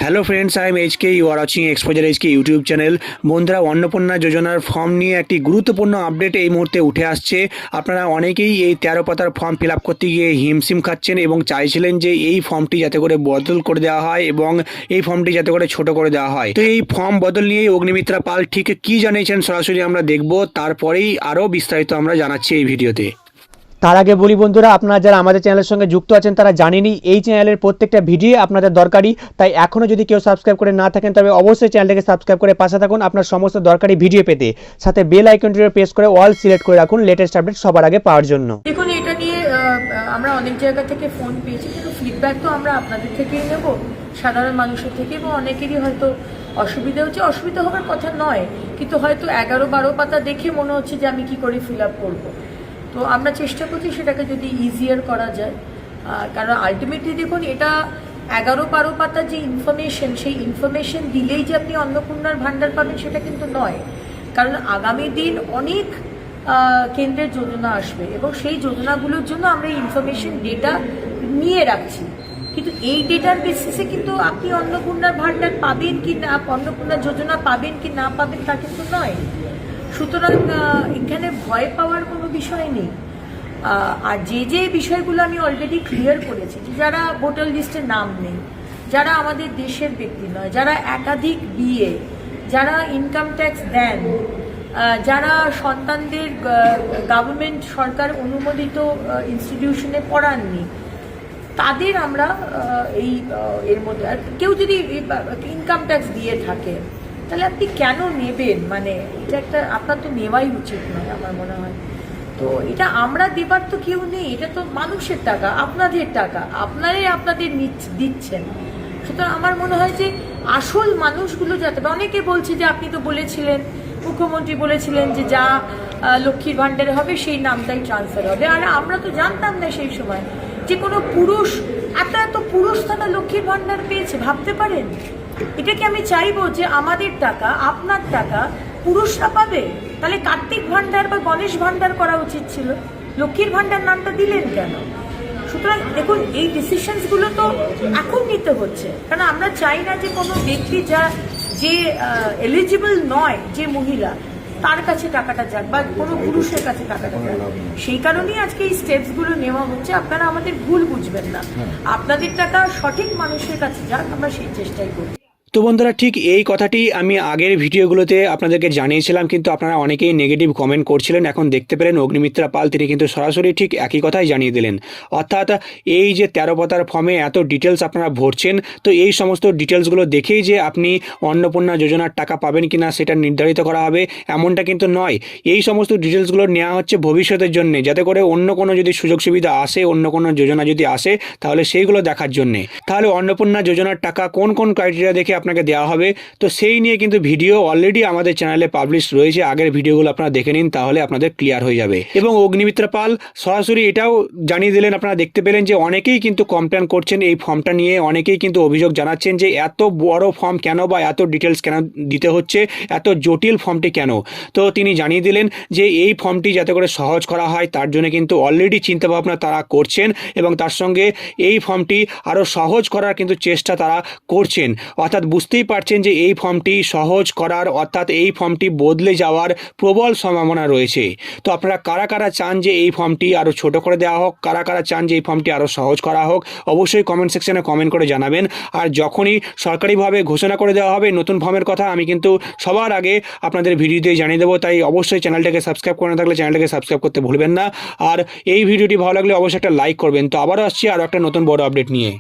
Hello friends, I am HK, you are watching exposure HK YouTube channel. বন্ধুরা, অন্নপূর্ণা যোজনার form নিয়ে একটি গুরুত্বপূর্ণ আপডেট এই মুহূর্তে উঠে আসছে। আপনারা অনেকেই এই 13 পাতার ফর্ম ফিল আপ করতে গিয়ে হিমশিম খাচ্ছেন এবং চাইছিলেন যে এই ফর্মটি যাতে করে বদল করে দেওয়া হয় এবং এই ফর্মটি যাতে করে ছোট করে দেওয়া হয়। তো এই ফর্ম বদল নিয়ে অগ্নিমিত্রা পাল ঠিক কী জানিয়েছেন সরাসরি আমরা দেখব, তারপরেই আরও বিস্তারিত আমরা জানাচ্ছি এই ভিডিওতে। তার আগে বলি বন্ধুরা, আপনারা যারা আমাদের চ্যানেলের সঙ্গে যুক্ত আছেন তারা জানেনই এই চ্যানেলের প্রত্যেকটা ভিডিও আপনাদের দরকারি। তাই এখনও যদি কেউ সাবস্ক্রাইব করে না থাকেন তবে অবশ্যই চ্যানেলটাকে সাবস্ক্রাইব করে পাশে থাকুন আপনার সমস্ত দরকারি ভিডিও পেতে। সাথে বেল আইকনটিতে প্রেস করে অল সিলেক্ট করে রাখুন লেটেস্ট আপডেট সবার আগে পাওয়ার জন্য। দেখুন, এটা নিয়ে আমরা অনেক জায়গা থেকে ফোন পেয়েছি, কিন্তু ফিডব্যাক তো আমরা আপনাদের থেকেই নেব, সাধারণ মানুষের থেকে। এবং অনেকেরই হয়তো অসুবিধা হচ্ছে, অসুবিধা হওয়ার কথা নয়, কিন্তু হয়তো 11-12 পাতা দেখে মনে হচ্ছে যে আমি কি করে ফিল আপ করবো। তো আমরা চেষ্টা করছি সেটাকে যদি ইজিয়ার করা যায়, কারণ আলটিমেটলি দেখুন, এটা 11-12 পাতার যে ইনফরমেশন, সেই ইনফরমেশন দিলেই যে আপনি অন্নপূর্ণার ভাণ্ডার পাবেন সেটা কিন্তু নয়। কারণ আগামী দিন অনেক কেন্দ্রের যোজনা আসবে এবং সেই যোজনাগুলোর জন্য আমরা এই ইনফরমেশন ডেটা নিয়ে রাখছি, কিন্তু এই ডেটার বেসিসে কিন্তু আপনি অন্নপূর্ণার ভাণ্ডার পাবেন কি না, অন্নপূর্ণার যোজনা পাবেন কি না পাবেন তা কিন্তু নয়। সুতরাং এখানে ভয় পাওয়ার কোনো বিষয় নেই। আর যে বিষয়গুলো আমি অলরেডি ক্লিয়ার করেছি, যে যারা ভোটার লিস্টে নাম নেই, যারা আমাদের দেশের ব্যক্তি নয়, যারা একাধিক বিয়ে, যারা ইনকাম ট্যাক্স দেন, যারা সন্তানদের গভর্নমেন্ট সরকার অনুমোদিত ইনস্টিটিউশনে পড়াননি, তাদের আমরা এর মধ্যে, আর কেউ যদি ইনকাম ট্যাক্স দিয়ে থাকে তাহলে আপনি কেন নেবেন? মানে এটা একটা আপনার তো নেওয়াই উচিত নয় আমার মনে হয়। তো এটা আমরা দেবার তো কেউ নেই, এটা তো মানুষের টাকা, আপনাদের টাকা, আপনারাই আপনাদের দিচ্ছেন। সুতরাং আমার মনে হয় যে আসল মানুষগুলো যাতে, অনেকে বলছে যে আপনি তো বলেছিলেন, মুখ্যমন্ত্রী বলেছিলেন যে যা লক্ষ্মীর ভাণ্ডারে হবে সেই নামটাই ট্রান্সফার হবে। আর আমরা তো জানতাম না সেই সময় যে কোনো পুরুষ, এত পুরুষ তারা লক্ষ্মীর ভাণ্ডার পেয়েছে, ভাবতে পারেন? এটাকে আমি চাইবো যে আমাদের টাকা, আপনার টাকা পুরুষরা পাবে? তাহলে কার্তিক ভাণ্ডার বা গণেশ ভাণ্ডার করা উচিত ছিল, লক্ষ্মীর ভাণ্ডার নামটা দিলেন কেন? সুতরাং দেখুন, এই ডিসিশনসগুলো তো এখন নিতে হচ্ছে, কারণ আমরা চাই না যে কোনো ব্যক্তি যে এলিজিবল নয়, যে মহিলা, তার কাছে টাকাটা যাক বা কোনো পুরুষের কাছে টাকাটা যাক। সেই কারণেই আজকে এই স্টেপসগুলো নেওয়া হচ্ছে। আপনারা আমাদের ভুল বুঝবেন না, আপনাদের টাকা সঠিক মানুষের কাছে যাক, আমরা সেই চেষ্টাই করছি। তো বন্ধুরা, ঠিক এই কথাটি আমি আগের ভিডিওগুলোতে আপনাদেরকে জানিয়েছিলাম, কিন্তু আপনারা অনেকেই নেগেটিভ কমেন্ট করছিলেন। এখন দেখতে পেলেন অগ্নিমিত্রা পাল তিনি কিন্তু সরাসরি ঠিক একই কথাই জানিয়ে দিলেন। অর্থাৎ এই যে 13 পাতার ফর্মে এত ডিটেলস আপনারা ভরছেন, তো এই সমস্ত ডিটেলসগুলো দেখেই যে আপনি অন্নপূর্ণা যোজনার টাকা পাবেন কি না সেটা নির্ধারিত করা হবে এমনটা কিন্তু নয়। এই সমস্ত ডিটেলসগুলো নেওয়া হচ্ছে ভবিষ্যতের জন্য, যাতে করে অন্য কোনো যদি সুযোগ সুবিধা আসে, অন্য কোনো যোজনা যদি আসে, তাহলে সেইগুলো দেখার জন্যে। তাহলে অন্নপূর্ণা যোজনার টাকা কোন কোন ক্রাইটেরিয়া দেখে আপনাকে দেওয়া হবে, তো সেই নিয়ে কিন্তু ভিডিও অলরেডি আমাদের চ্যানেলে পাবলিশ রয়েছে। আগের ভিডিওগুলো আপনারা দেখে নিন, তাহলে আপনাদের ক্লিয়ার হয়ে যাবে। এবং অগ্নিমিত্রা পাল সরাসরি এটাও জানিয়ে দিলেন, আপনারা দেখতে পেলেন যে অনেকেই কিন্তু কমপ্লেন করছেন এই ফর্মটা নিয়ে, অনেকেই কিন্তু অভিযোগ জানাচ্ছেন যে এত বড় ফর্ম কেন বা এত ডিটেলস কেন দিতে হচ্ছে, এত জটিল ফর্মটি কেন। তো তিনি জানিয়ে দিলেন যে এই ফর্মটি যাতে করে সহজ করা হয় তার জন্য কিন্তু অলরেডি চিন্তাভাবনা তারা করছেন, এবং তার সঙ্গে এই ফর্মটি আরও সহজ করার কিন্তু চেষ্টা তারা করছেন। অর্থাৎ বুঝতেই পারছেন যে এই ফর্মটি সহজ করার, অর্থাৎ এই ফর্মটি বদলে যাওয়ার প্রবল সম্ভাবনা রয়েছে। তো আপনারা কারা কারা চান যে এই ফর্মটি আরও ছোট করে দেওয়া হোক, কারা কারা চান যে এই ফর্মটি আরও সহজ করা হোক, অবশ্যই কমেন্ট সেকশনে কমেন্ট করে জানাবেন। আর যখনই সরকারিভাবে ঘোষণা করে দেওয়া হবে নতুন ফর্মের কথা, আমি কিন্তু সবার আগে আপনাদের ভিডিওতে জানিয়ে দেবো। তাই অবশ্যই চ্যানেলটাকে সাবস্ক্রাইব করে না থাকলে চ্যানেলটাকে সাবস্ক্রাইব করতে ভুলবেন না। আর এই ভিডিওটি ভালো লাগলে অবশ্যই একটা লাইক করবেন। তো আবারও আসছি আরও একটা নতুন বড় আপডেট নিয়ে।